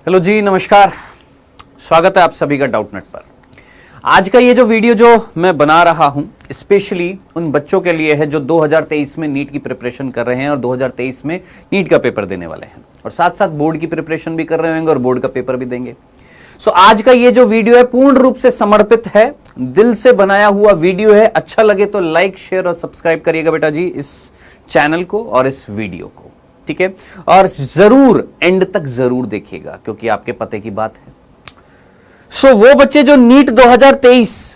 Hello जी, नमस्कार। स्वागत है आप सभी का डाउटनेट पर। आज का ये जो वीडियो जो मैं बना रहा हूं स्पेशली उन बच्चों के लिए है जो 2023 में नीट की प्रिपरेशन कर रहे हैं और 2023 में नीट का पेपर देने वाले हैं और साथ साथ बोर्ड की प्रिपरेशन भी कर रहे होंगे और बोर्ड का पेपर भी देंगे। सो आज का ये जो वीडियो है पूर्ण रूप से समर्पित है, दिल से बनाया हुआ वीडियो है। अच्छा लगे तो लाइक, शेयर और सब्सक्राइब करिएगा बेटा जी इस चैनल को और इस वीडियो को, ठीक है। और जरूर एंड तक जरूर देखिएगा क्योंकि आपके पते की बात है। सो वो बच्चे जो नीट 2023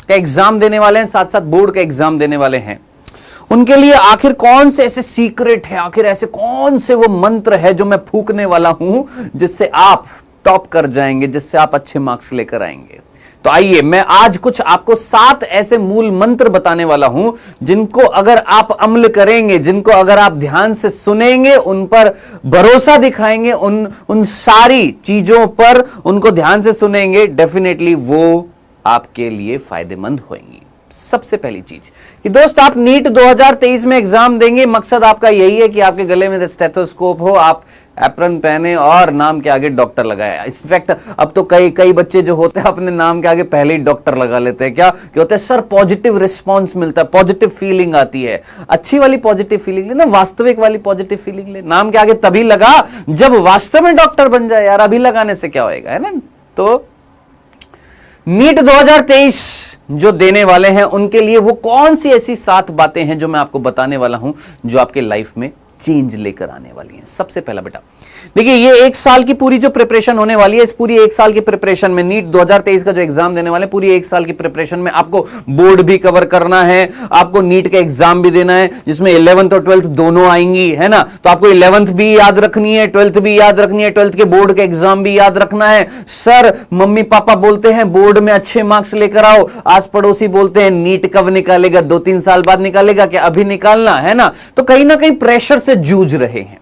का एग्जाम देने वाले हैं, साथ साथ बोर्ड का एग्जाम देने वाले हैं, उनके लिए आखिर कौन से ऐसे सीक्रेट है, आखिर ऐसे कौन से वो मंत्र है जो मैं फूकने वाला हूं जिससे आप टॉप कर जाएंगे, जिससे आप अच्छे मार्क्स लेकर आएंगे। तो आइए मैं आज कुछ आपको 7 ऐसे मूल मंत्र बताने वाला हूं जिनको अगर आप अमल करेंगे, जिनको अगर आप ध्यान से सुनेंगे, उन पर भरोसा दिखाएंगे, उन सारी चीजों पर उनको ध्यान से सुनेंगे, डेफिनेटली वो आपके लिए फायदेमंद होंगी। सबसे पहली चीज कि दोस्त आप नीट 2023 में एग्जाम देंगे, मकसद आपका यही है कि आपके गले में स्टेथोस्कोप हो, आप एप्रन पहने और नाम के आगे डॉक्टर लगाया। इनफैक्ट अब तो कई बच्चे जो होते हैं अपने नाम के आगे पहले ही डॉक्टर लगा लेते हैं। क्या होता है सर, पॉजिटिव रिस्पॉन्स मिलता है, पॉजिटिव फीलिंग आती है। अच्छी वाली पॉजिटिव फीलिंग ले ना, वास्तविक वाली पॉजिटिव फीलिंग ले। नाम के आगे तभी लगा जब वास्तव में डॉक्टर बन जाए यार, अभी लगाने से क्या होएगा, है ना। तो नीट 2023 जो देने वाले हैं उनके लिए वो कौन सी ऐसी 7 बातें हैं जो मैं आपको बताने वाला हूं जो आपके लाइफ में चेंज लेकर आने वाली हैं। सबसे पहला बेटा देखिए, ये 1 साल की पूरी जो प्रिपरेशन होने वाली है, इस पूरी 1 साल की प्रिपरेशन में नीट 2023 का जो एग्जाम देने वाले, पूरी 1 साल की प्रिपरेशन में आपको बोर्ड भी कवर करना है, आपको नीट का एग्जाम भी देना है जिसमें 11th और 12th दोनों आएंगी, है ना। तो आपको 11th भी याद रखनी है, 12th भी याद रखनी है, 12th के बोर्ड के एग्जाम भी याद रखना है। सर मम्मी पापा बोलते हैं बोर्ड में अच्छे मार्क्स लेकर आओ, आस पड़ोसी बोलते हैं नीट कब निकालेगा, 2-3 साल बाद निकालेगा क्या, अभी निकालना है ना। तो कहीं ना कहीं प्रेशर से जूझ रहे हैं,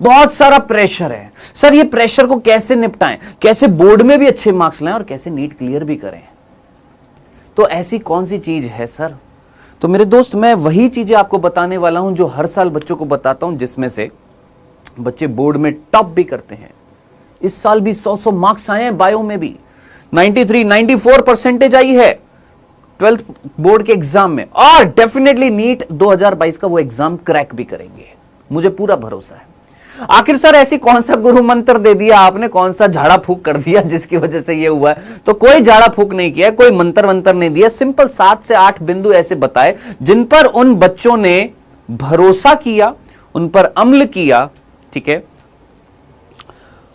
बहुत सारा प्रेशर है। सर ये प्रेशर को कैसे निपटाएं, कैसे बोर्ड में भी अच्छे मार्क्स लाएं और कैसे नीट क्लियर भी करें। तो ऐसी कौन सी चीज है सर? तो मेरे दोस्त मैं वही चीजें आपको बताने वाला हूं जो हर साल बच्चों को बताता हूं, जिसमें से बच्चे बोर्ड में टॉप भी करते हैं। इस साल भी 100 मार्क्स आए हैं, बायो में भी 93-94% आई है 12th बोर्ड के एग्जाम में, और डेफिनेटली नीट 2022 का वो एग्जाम क्रैक भी करेंगे, मुझे पूरा भरोसा है। आखिर सर ऐसी कौन सा गुरु मंत्र दे दिया आपने, कौन सा झाड़ा फूक कर दिया जिसकी वजह से ये हुआ है? तो कोई झाड़ा फूक नहीं किया, कोई मंत्र वंत्र नहीं दिया, सिंपल 7 से 8 बिंदु ऐसे बताए जिन पर उन बच्चों ने भरोसा किया, उन पर अमल किया, ठीक है,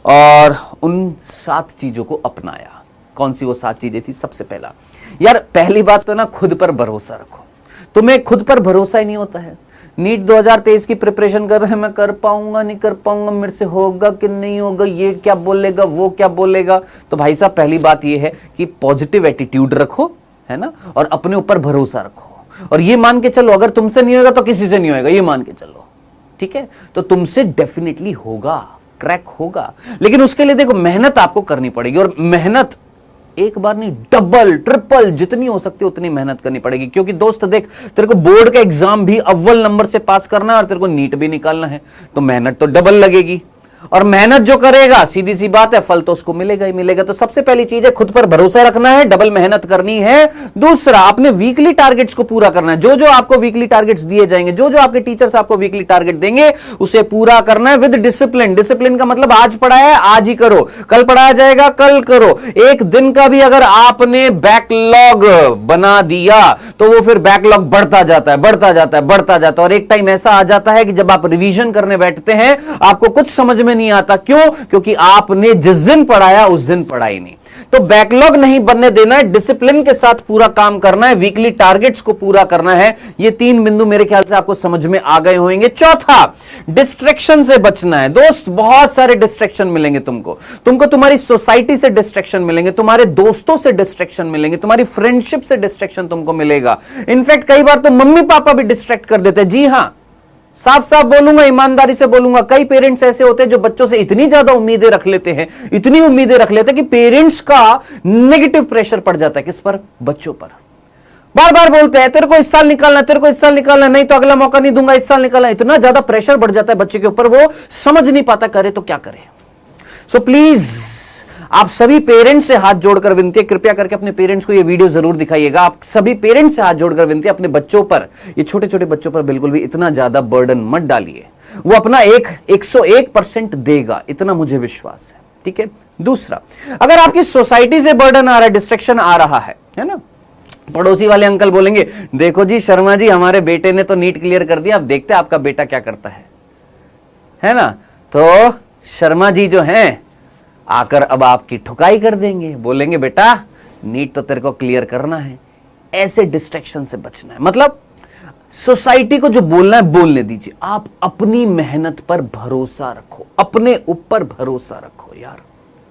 और उन 7 चीजों को अपनाया। कौन सी वो 7 चीजें थी? सबसे पहला यार, पहली बात तो ना, खुद पर भरोसा रखो। तुम्हें खुद पर भरोसा ही नहीं होता है। नीट 2023 की प्रिपरेशन कर रहे हैं, मैं कर पाऊंगा नहीं कर पाऊंगा, मेरे से होगा कि नहीं होगा, ये क्या बोलेगा वो क्या बोलेगा। तो भाई साहब पहली बात ये है कि पॉजिटिव एटीट्यूड रखो, है ना, और अपने ऊपर भरोसा रखो और ये मान के चलो अगर तुमसे नहीं होगा तो किसी से नहीं होगा, ये मान के चलो, ठीक है। तो तुमसे डेफिनेटली होगा, क्रैक होगा, लेकिन उसके लिए देखो मेहनत आपको करनी पड़ेगी, और मेहनत एक बार नहीं, डबल ट्रिपल जितनी हो सकती है उतनी मेहनत करनी पड़ेगी। क्योंकि दोस्त देख, तेरे को बोर्ड का एग्जाम भी अव्वल नंबर से पास करना है और तेरे को नीट भी निकालना है, तो मेहनत तो डबल लगेगी, और मेहनत जो करेगा सीधी सी बात है फल तो उसको मिलेगा ही मिलेगा। तो सबसे पहली चीज है खुद पर भरोसा रखना है, डबल मेहनत करनी है। दूसरा, अपने वीकली टारगेट्स को पूरा करना है। जो जो आपको वीकली टारगेट्स दिए जाएंगे, जो जो आपके टीचर्स आपको वीकली टारगेट देंगे, उसे पूरा करना है विद डिसिप्लिन। डिसिप्लिन का मतलब आज पढ़ाया है आज ही करो, कल पढ़ाया जाएगा कल करो। एक दिन का भी अगर आपने बैकलॉग बना दिया तो वो फिर बैकलॉग बढ़ता जाता है, बढ़ता जाता है, बढ़ता जाता है, और एक टाइम ऐसा आ जाता है कि जब आप रिवीजन करने बैठते हैं आपको कुछ समझ में नहीं आता। क्यों? क्योंकि आपने जिस दिन पढ़ाया उस दिन पढ़ाई नहीं। तो बैकलॉग नहीं बनने देना है, डिसिप्लिन के साथ पूरा काम करना है, वीकली टारगेट्स को पूरा करना है। ये 3 बिंदु मेरे ख्याल से आपको समझ में आ गए होंगे। चौथा, डिस्ट्रैक्शन से बचना है। दोस्त बहुत सारे डिस्ट्रैक्शन मिलेंगे तुमको तुम्हारी सोसाइटी से डिस्ट्रैक्शन मिलेंगे, तुम्हारे दोस्तों से डिस्ट्रैक्शन मिलेंगे, तुम्हारी फ्रेंडशिप से डिस्ट्रैक्शन तुमको मिलेगा। इनफैक्ट कई बार तो मम्मी पापा भी डिस्ट्रैक्ट कर देते हैं। जी हां, साफ साफ बोलूंगा, ईमानदारी से बोलूंगा, कई पेरेंट्स ऐसे होते हैं जो बच्चों से इतनी ज्यादा उम्मीदें रख लेते हैं, इतनी उम्मीदें रख लेते हैं कि पेरेंट्स का नेगेटिव प्रेशर पड़ जाता है। किस पर? बच्चों पर। बार बार बोलते हैं तेरे को इस साल निकालना, तेरे को इस साल निकालना, नहीं तो अगला मौका नहीं दूंगा, इस साल निकालना। इतना ज्यादा प्रेशर बढ़ जाता है बच्चे के ऊपर, वो समझ नहीं पाता करे तो क्या करे। सो प्लीज आप सभी पेरेंट्स से हाथ जोड़कर विनती है, कृपया करके अपने पेरेंट्स को ये वीडियो जरूर दिखाइएगा। आप सभी पेरेंट्स से हाथ जोड़कर विनती है, अपने बच्चों पर, ये छोटे छोटे बच्चों पर बिल्कुल भी इतना ज्यादा बर्डन मत डालिए। वो अपना 101% देगा, इतना मुझे विश्वास है। ठीक है। दूसरा, अगर आपकी सोसाइटी से बर्डन आ रहा है, डिस्ट्रैक्शन आ रहा है ना, पड़ोसी वाले अंकल बोलेंगे देखो जी शर्मा जी, हमारे बेटे ने तो नीट क्लियर कर दिया, अब देखते हैं आपका बेटा क्या करता है ना। तो शर्मा जी जो हैं आकर अब आपकी ठुकाई कर देंगे, बोलेंगे बेटा नीट तो तेरे को क्लियर करना है। ऐसे डिस्ट्रैक्शन से बचना है। मतलब सोसाइटी को जो बोलना है बोलने दीजिए, आप अपनी मेहनत पर भरोसा रखो, अपने ऊपर भरोसा रखो यार,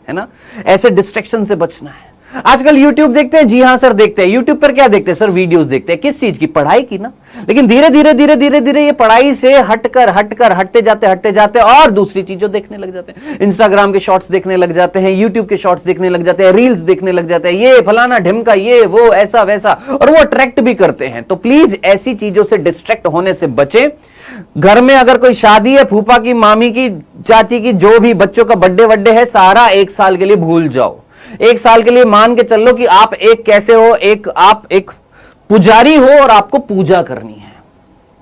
है ना। ऐसे डिस्ट्रैक्शन से बचना है। आजकल YouTube देखते हैं, जी हां सर देखते हैं। YouTube पर क्या देखते हैं सर? वीडियोस देखते हैं। किस चीज की? पढ़ाई की ना। लेकिन धीरे धीरे धीरे धीरे धीरे ये पढ़ाई से हटते जाते और दूसरी चीजों देखने लग जाते हैं। इंस्टाग्राम के शॉर्ट्स देखने लग जाते हैं, YouTube के शॉर्ट्स देखने लग जाते हैं, रील्स देखने लग जाते हैं, ये फलाना ढिमका, ये वो ऐसा वैसा, और वो अट्रैक्ट भी करते हैं। तो प्लीज ऐसी चीजों से डिस्ट्रैक्ट होने से बचें। घर में अगर कोई शादी है, फूफा की, मामी की, चाची की, जो भी बच्चों का बर्थडे है, सारा 1 साल के लिए भूल जाओ। 1 साल के लिए मान के चलो कि आप कैसे हो, आप एक पुजारी हो और आपको पूजा करनी है।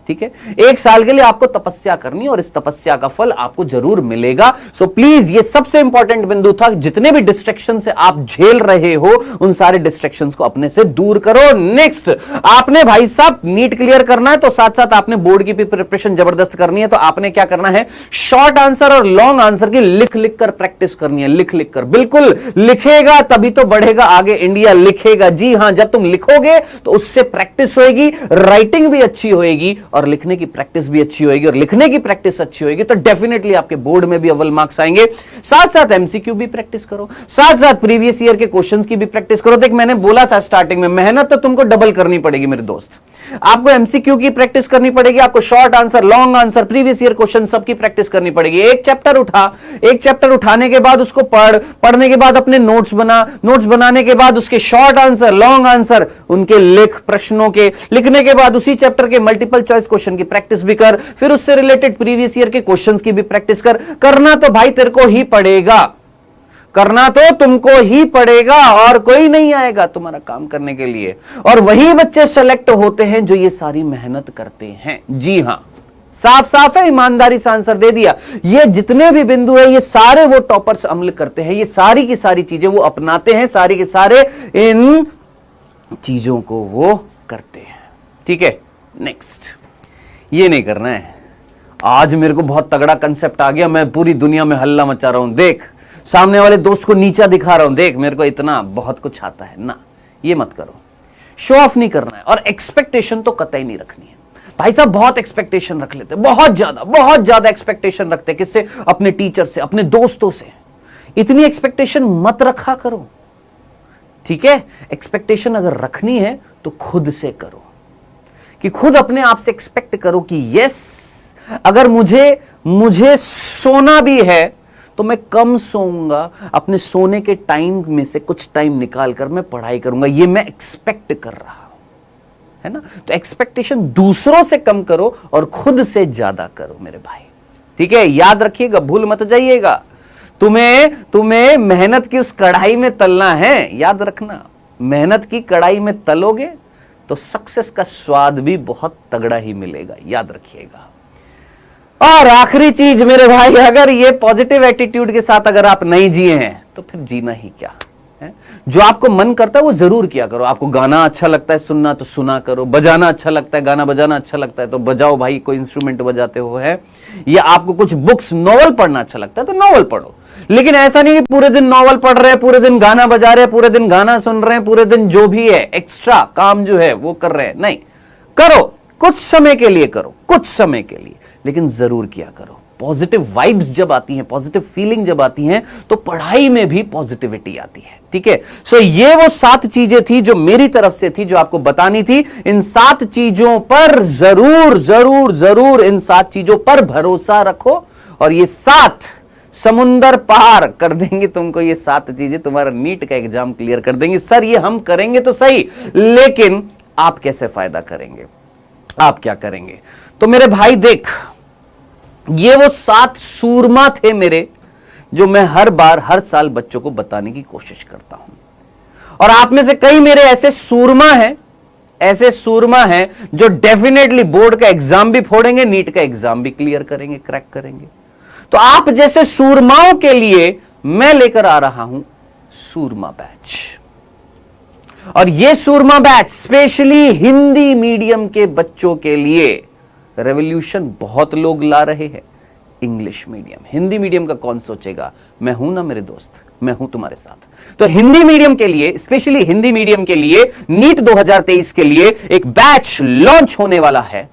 ठीक है। 1 साल के लिए आपको तपस्या करनी और इस तपस्या का फल आपको जरूर मिलेगा। सो प्लीज ये सबसे इंपॉर्टेंट बिंदु था। जितने भी डिस्ट्रैक्शन से आप झेल रहे हो, उन सारे डिस्ट्रैक्शंस को अपने से दूर करो। नेक्स्ट, आपने भाई साहब नीट क्लियर करना है तो साथ साथ आपने बोर्ड की भी प्रिपरेशन जबरदस्त करनी है। तो आपने क्या करना है? शॉर्ट आंसर और लॉन्ग आंसर की लिख लिख कर प्रैक्टिस करनी है। लिख लिख कर, बिल्कुल लिखेगा तभी तो बढ़ेगा आगे इंडिया। लिखेगा, जी हां, जब तुम लिखोगे तो उससे प्रैक्टिस होएगी, राइटिंग भी अच्छी होएगी और लिखने की प्रैक्टिस भी अच्छी होगी, और लिखने की प्रैक्टिस अच्छी होगी तो डेफिनेटली आपके बोर्ड में भी अव्वल मार्क्स आएंगे। साथ साथ एमसीक्यू भी प्रैक्टिस करो, साथ साथ प्रीवियस ईयर के क्वेश्चंस की भी प्रैक्टिस करो। देख मैंने बोला था स्टार्टिंग में, मेहनत तो तुमको डबल करनी पड़ेगी मेरे दोस्त। आपको एमसीक्यू की प्रैक्टिस करनी पड़ेगी, आपको short answer, long answer, previous year question सबकी प्रैक्टिस करनी पड़ेगी। एक चैप्टर उठा, एक चैप्टर उठाने के बाद उसको पढ़ने के बाद अपने नोट्स बना, नोट्स बनाने के बाद उसके शॉर्ट आंसर, लॉन्ग आंसर उनके लिख, प्रश्नों के लिखने के बाद उसी चैप्टर के मल्टीपल चॉइस क्वेश्चन की प्रैक्टिस भी कर, फिर उससे रिलेटेड प्रीवियस ईयर के क्वेश्चंस की भी प्रैक्टिस कर। करना तो भाई तेरे को ही पड़ेगा, करना तो तुमको ही पड़ेगा, और कोई नहीं आएगा तुम्हारा काम करने के लिए। और वही बच्चे सेलेक्ट होते हैं जो ये सारी मेहनत करते हैं। जी हां, साफ साफ है, ईमानदारी से आंसर दे दिया। ये जितने भी बिंदु है ये सारे वो टॉपर्स अमल करते हैं, ये सारी की सारी चीजें वो अपनाते हैं, सारी के सारे इन चीजों को वो करते हैं। ठीक है। नेक्स्ट, ये नहीं करना है। आज मेरे को बहुत तगड़ा कंसेप्ट आ गया, मैं पूरी दुनिया में हल्ला मचा रहा हूं, देख सामने वाले दोस्त को नीचा दिखा रहा हूं, देख मेरे को इतना बहुत कुछ आता है ना। ये मत करो, शो ऑफ नहीं करना है। और एक्सपेक्टेशन तो कतई नहीं रखनी है। भाई साहब बहुत एक्सपेक्टेशन रख लेते, बहुत ज्यादा एक्सपेक्टेशन रखते। किससे? अपने टीचर से, अपने दोस्तों से। इतनी एक्सपेक्टेशन मत रखा करो। ठीक है। एक्सपेक्टेशन अगर रखनी है तो खुद से करो, कि खुद अपने आप से एक्सपेक्ट करो कि यस, अगर मुझे सोना भी है तो मैं कम सोऊंगा, अपने सोने के टाइम में से कुछ टाइम निकाल कर मैं पढ़ाई करूंगा। ये मैं एक्सपेक्ट कर रहा हूं, है ना। तो एक्सपेक्टेशन दूसरों से कम करो और खुद से ज्यादा करो मेरे भाई। ठीक है। याद रखिएगा, भूल मत जाइएगा। तुम्हें मेहनत की उस कढ़ाई में तलना है, याद रखना। मेहनत की कढ़ाई में तलोगे तो सक्सेस का स्वाद भी बहुत तगड़ा ही मिलेगा, याद रखिएगा। और आखिरी चीज मेरे भाई, अगर ये पॉजिटिव एटीट्यूड के साथ अगर आप नहीं जिए हैं तो फिर जीना ही क्या है। जो आपको मन करता है वो जरूर किया करो। आपको गाना अच्छा लगता है सुनना तो सुना करो, बजाना अच्छा लगता है, गाना बजाना अच्छा लगता है तो बजाओ भाई, कोई इंस्ट्रूमेंट बजाते हो है। या आपको कुछ बुक्स, नॉवल पढ़ना अच्छा लगता है तो नॉवल पढ़ो। लेकिन ऐसा नहीं कि पूरे दिन नॉवल पढ़ रहे हैं, पूरे दिन गाना बजा रहे हैं, पूरे दिन गाना सुन रहे हैं, पूरे दिन जो भी है एक्स्ट्रा काम जो है वो कर रहे हैं। नहीं, करो, कुछ समय के लिए करो, कुछ समय के लिए, लेकिन जरूर किया करो। पॉजिटिव वाइब्स जब आती हैं, पॉजिटिव फीलिंग जब आती हैं तो पढ़ाई में भी पॉजिटिविटी आती है। ठीक है। सो ये वो 7 चीजें थी जो मेरी तरफ से थी, जो आपको बतानी थी। इन 7 चीजों पर जरूर इन 7 चीजों पर भरोसा रखो और ये 7 समुंदर पार कर देंगे तुमको। ये 7 चीजें तुम्हारा नीट का एग्जाम क्लियर कर देंगे। सर ये हम करेंगे तो सही, लेकिन आप कैसे फायदा करेंगे, आप क्या करेंगे? तो मेरे भाई देख, ये वो 7 सूरमा थे मेरे, जो मैं हर बार हर साल बच्चों को बताने की कोशिश करता हूं। और आप में से कई मेरे ऐसे सूरमा हैं जो डेफिनेटली बोर्ड का एग्जाम भी फोड़ेंगे, नीट का एग्जाम भी क्लियर करेंगे, क्रैक करेंगे। तो आप जैसे सूरमाओं के लिए मैं लेकर आ रहा हूं सूरमा बैच। और यह सूरमा बैच स्पेशली हिंदी मीडियम के बच्चों के लिए। रेवोल्यूशन बहुत लोग ला रहे हैं, इंग्लिश मीडियम। हिंदी मीडियम का कौन सोचेगा? मैं हूं ना मेरे दोस्त, मैं हूं तुम्हारे साथ। तो हिंदी मीडियम के लिए, स्पेशली हिंदी मीडियम के लिए नीट 2023 के लिए एक बैच लॉन्च होने वाला है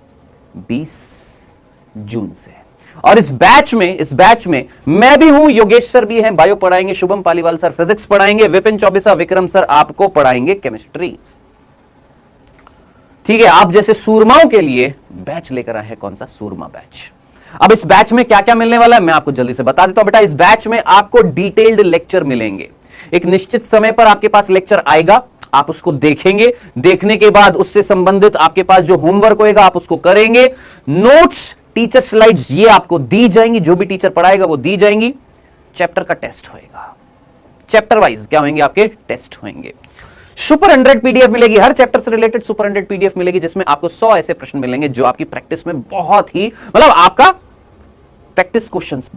20 जून से। और इस बैच में मैं भी हूं, योगेश सर भी हैं, बायो पढ़ाएंगे, शुभम पालीवाल सर फिजिक्स पढ़ाएंगे, विपिन चौबीसा विक्रम सर आपको पढ़ाएंगे केमिस्ट्री। ठीक है, आप जैसे सूरमाओं के लिए बैच लेकर आए हैं। कौन सा? सूरमा बैच। अब इस बैच में क्या क्या मिलने वाला है मैं आपको जल्दी से बता देता हूं। बेटा, इस बैच में आपको डिटेल्ड लेक्चर मिलेंगे। एक निश्चित समय पर आपके पास लेक्चर आएगा, आप उसको देखेंगे। देखने के बाद उससे संबंधित आपके पास जो होमवर्क होएगा आप उसको करेंगे। नोट्स, टीचर स्लाइड्स ये आपको दी जाएंगी, जो भी टीचर पढ़ाएगा वो दी जाएंगी। चैप्टर का टेस्ट होएगा, चैप्टर वाइज क्या होंगे आपके टेस्ट होंगे। सुपर 100 पीडीएफ मिलेगी, हर चैप्टर से रिलेटेड सुपर 100 पीडीएफ मिलेगी, जिसमें आपको 100 ऐसे प्रश्न मिलेंगे जो आपकी प्रैक्टिस में बहुत ही, मतलब आपका प्रैक्टिस क्वेश्चंस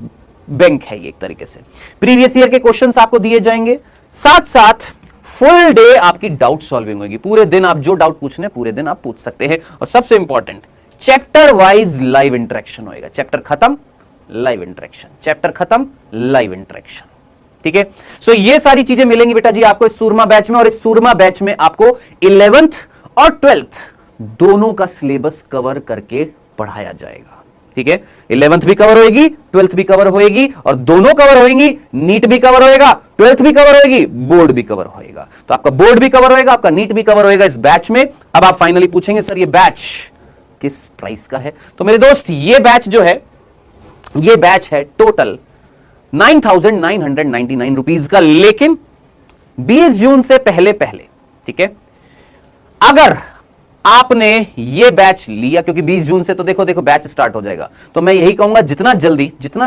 बैंक है ये एक तरीके से। प्रीवियस ईयर के क्वेश्चंस आपको दिए जाएंगे, साथ साथ फुल डे आपकी डाउट सॉल्विंग होगी। पूरे दिन आप जो डाउट पूछने पूरे दिन आप पूछ सकते हैं। और सबसे important, chapter wise live interaction होएगा। चैप्टर खत्म लाइव इंटरेक्शन, चैप्टर खत्म लाइव इंटरेक्शन। ठीक है, सो ये सारी चीजें मिलेंगी बेटा जी आपको इस सूरमा बैच में। और इस सूरमा बैच में आपको 11th और 12th दोनों का सिलेबस कवर करके पढ़ाया जाएगा। ठीक है, 11th भी कवर होएगी, 12th भी कवर होएगी, और दोनों कवर होएंगी। नीट भी कवर होएगा, 12th भी कवर होएगी, बोर्ड भी कवर होएगा। तो आपका बोर्ड भी कवर होएगा, आपका नीट भी कवर होएगा इस बैच में। अब आप फाइनली पूछेंगे सर ये बैच किस प्राइस का है? तो मेरे दोस्त ये बैच जो है, ये बैच है टोटल 9,999 रुपीज का, लेकिन 20 जून से पहले। ठीक है, अगर आपने ये बैच लिया, क्योंकि 20 जून से तो देखो बैच स्टार्ट हो जाएगा, तो मैं यही कहूंगा जितना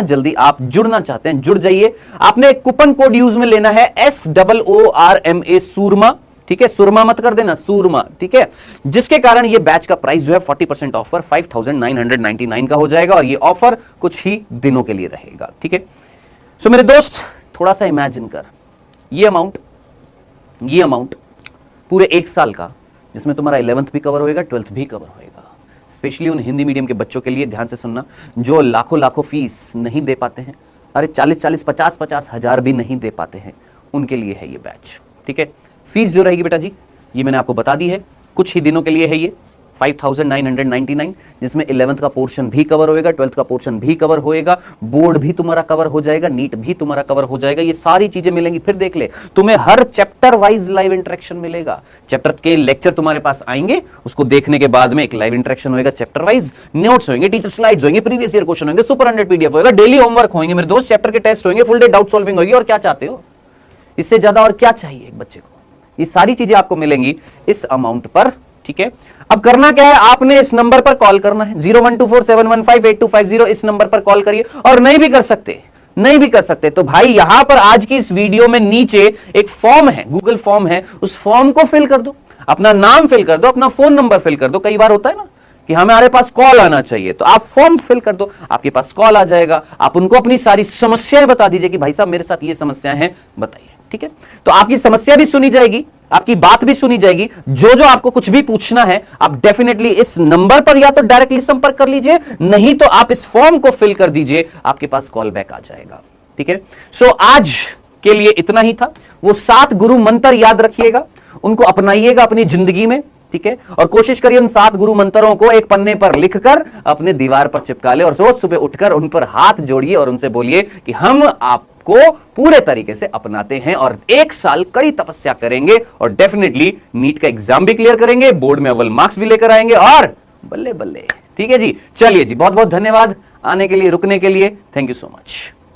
जल्दी आप जुड़ना चाहते हैं जुड़ जाइए। आपने एक कूपन कोड यूज में लेना है SOORMA सूरमा। ठीक है, सुरमा मत कर देना, सूरमा। ठीक है, जिसके कारण ये बैच का प्राइस जो है 40% ऑफर 5,999 का हो जाएगा। और ये ऑफर कुछ ही दिनों के लिए रहेगा। ठीक है, सो मेरे दोस्त थोड़ा सा इमेजिन कर, ये अमाउंट पूरे एक साल का, जिसमें तुम्हारा 11th भी कवर होएगा, 12th भी कवर होएगा। स्पेशली उन हिंदी मीडियम के बच्चों के लिए, ध्यान से सुनना, जो लाखों फीस नहीं दे पाते हैं, अरे 40 50 हजार भी नहीं दे पाते हैं, उनके लिए है ये बैच। ठीक है, फीस जो रहेगी बेटा जी ये मैंने आपको बता दी है, कुछ ही दिनों के लिए है ये 5,999, जिसमें 11th का पोर्शन भी कवर होएगा, 12th का पोर्शन भी कवर होएगा, बोर्ड भी तुम्हारा कवर हो जाएगा, नीट भी तुम्हारा कवर हो जाएगा। ये सारी चीजें मिलेंगी। फिर देख ले, तुम्हें हर चैप्टर वाइज लाइव इंटरेक्शन मिलेगा। चैप्टर के लेक्चर तुम्हारे पास आएंगे, उसको देखने के बाद में एक लाइव इंटरेक्शन होएगा, चैप्टर वाइज नोट्स होंगे, टीचर स्लाइड्स होंगे, प्रीवियस ईयर क्वेश्चन होंगे, सुपर 100 पीडीएफ होगा, डेली होमवर्क होंगे मेरे दोस्त, चैप्टर के टेस्ट होंगे, फुल डे डाउट सॉल्विंग होगी। और क्या चाहते हो इससे ज्यादा? और क्या चाहिए एक बच्चे को? ये सारी चीजें आपको मिलेंगी इस अमाउंट पर। ठीक है, अब करना क्या है, आपने इस नंबर पर कॉल करना है 012471158250। इस नंबर पर कॉल करिए। और नहीं भी कर सकते तो भाई यहां पर आज की इस वीडियो में नीचे एक फॉर्म है, गूगल फॉर्म है, उस फॉर्म को फिल कर दो, अपना नाम फिल कर दो, अपना फोन नंबर फिल कर दो। कई बार होता है ना कि हमारे पास कॉल आना चाहिए, तो आप फॉर्म फिल कर दो, आपके पास कॉल आ जाएगा। आप उनको अपनी सारी समस्याएं बता दीजिए कि भाई साहब मेरे साथ ये समस्याएं हैं, बताइए। ठीक है, तो आपकी समस्या भी सुनी जाएगी, आपकी बात भी सुनी जाएगी। जो आपको कुछ भी पूछना है आप डेफिनेटली इस नंबर पर या तो डायरेक्टली संपर्क कर लीजिए, नहीं तो आप इस फॉर्म को फिल कर दीजिए, आपके पास कॉल बैक आ जाएगा। ठीक है, सो आज के लिए इतना ही था। वो 7 गुरु मंत्र याद रखिएगा, उनको अपनाइएगा अपनी जिंदगी में। ठीक है, और कोशिश करिए उन 7 गुरु मंत्रों को एक पन्ने पर लिखकर अपने दीवार पर चिपका ले, और रोज सुबह उठकर उन पर हाथ जोड़िए और उनसे बोलिए कि हम आपको पूरे तरीके से अपनाते हैं और 1 साल कड़ी तपस्या करेंगे और डेफिनेटली नीट का एग्जाम भी क्लियर करेंगे, बोर्ड में अव्वल मार्क्स भी लेकर आएंगे, और बल्ले बल्ले। ठीक है जी, चलिए जी, बहुत बहुत धन्यवाद आने के लिए, रुकने के लिए। Thank you so much.